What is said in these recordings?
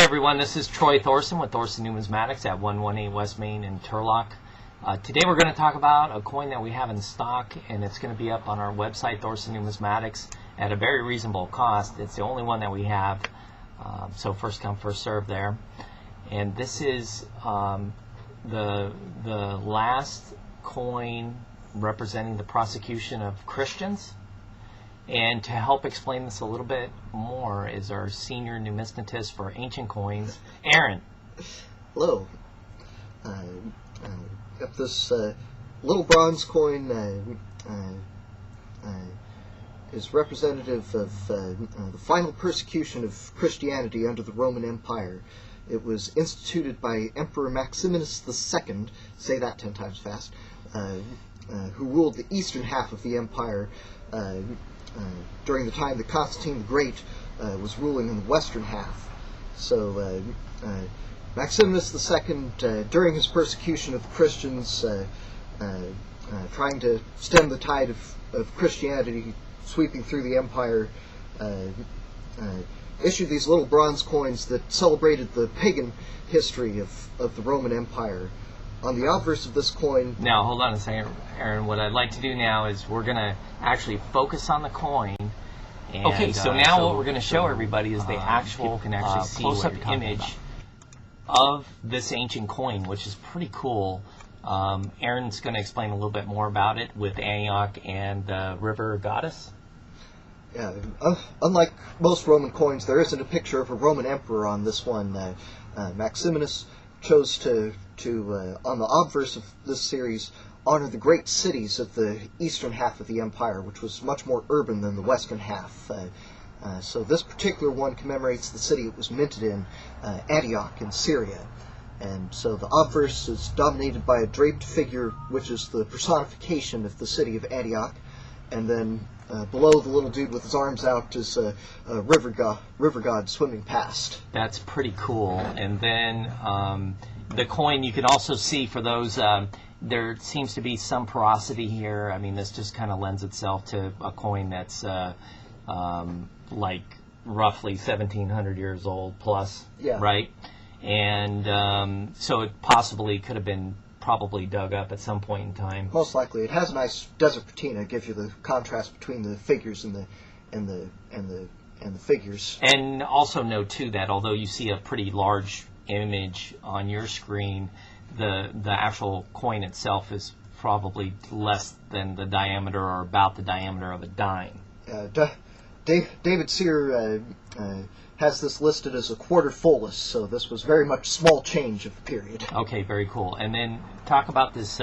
everyone, this is Troy Thorson with Thorson Numismatics at 118 West Main in Turlock. Today we're going to talk about a coin that we have in stock, and it's going to be up on our website, Thorson Numismatics, at a very reasonable cost. It's the only one that we have, so first come, first serve there. And this is the last coin representing the prosecution of Christians. And to help explain this a little bit more is our senior numismatist for ancient coins, Aaron. Hello. Got this little bronze coin is representative of the final persecution of Christianity under the Roman Empire. It was instituted by Emperor Maximinus II, say that 10 times fast, who ruled the eastern half of the empire during the time that Constantine the Great was ruling in the western half. So Maximinus II, during his persecution of the Christians, trying to stem the tide of Christianity sweeping through the empire, issued these little bronze coins that celebrated the pagan history of the Roman Empire. On the obverse of this coin... Now, hold on a second, Aaron. What I'd like to do now is we're going to actually focus on the coin. And, okay, so now what we're going to show everybody is the actual close-up image of this ancient coin, which is pretty cool. Aaron's going to explain a little bit more about it with Antioch and the river goddess. Yeah, unlike most Roman coins, there isn't a picture of a Roman emperor on this one. Maximinus chose to on the obverse of this series, honor the great cities of the eastern half of the empire, which was much more urban than the western half. So this particular one commemorates the city it was minted in, Antioch in Syria. And so the obverse is dominated by a draped figure, which is the personification of the city of Antioch. And then below the little dude with his arms out is a river god swimming past. That's pretty cool. And then the coin, you can also see for those, there seems to be some porosity here. I mean, this just kind of lends itself to a coin that's like roughly 1,700 years old plus, yeah. Right? And so it possibly could have been probably dug up at some point in time. Most likely. It has a nice desert patina. It gives you the contrast between the figures and the figures. And also note too that although you see a pretty large image on your screen, the actual coin itself is probably less than the diameter or about the diameter of a dime. David Sear has this listed as a quarter follis, so this was very much small change of the period. Okay, very cool. And then talk about this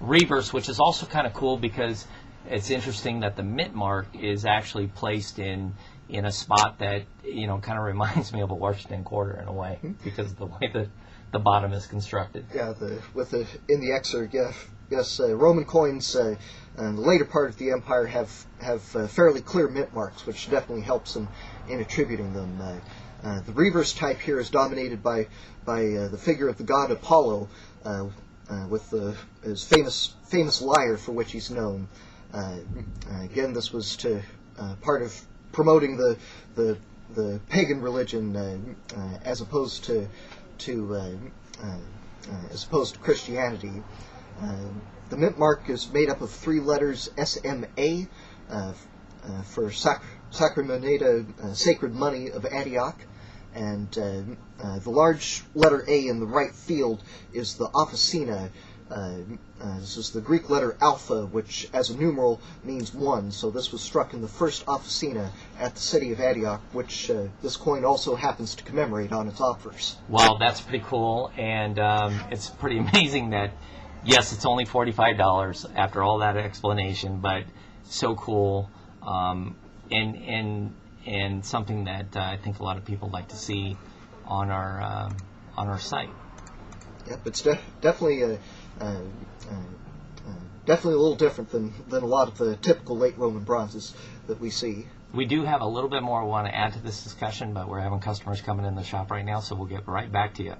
reverse, which is also kind of cool because it's interesting that the mint mark is actually placed in a spot that, you know, kind of reminds me of a Washington quarter in a way, because of the way the bottom is constructed. Yeah, in the excerpt, yes, Roman coins in the later part of the empire have fairly clear mint marks, which definitely helps in attributing them. The reverse type here is dominated by the figure of the god Apollo, with his famous lyre for which he's known. Again, this was part of promoting the pagan religion as opposed to Christianity. The mint mark is made up of 3 letters SMA for Sacramoneda, sacred money of Antioch, and the large letter A in the right field is the officina. This is the Greek letter alpha, which as a numeral means 1, so this was struck in the first officina at the city of Antioch, which this coin also happens to commemorate on its obverse. Well, that's pretty cool, and it's pretty amazing that, yes, it's only $45 after all that explanation, but so cool, and something that I think a lot of people like to see on our site. Yep, it's definitely definitely a little different than a lot of the typical late Roman bronzes that we see. We do have a little bit more we want to add to this discussion, but we're having customers coming in the shop right now, so we'll get right back to you.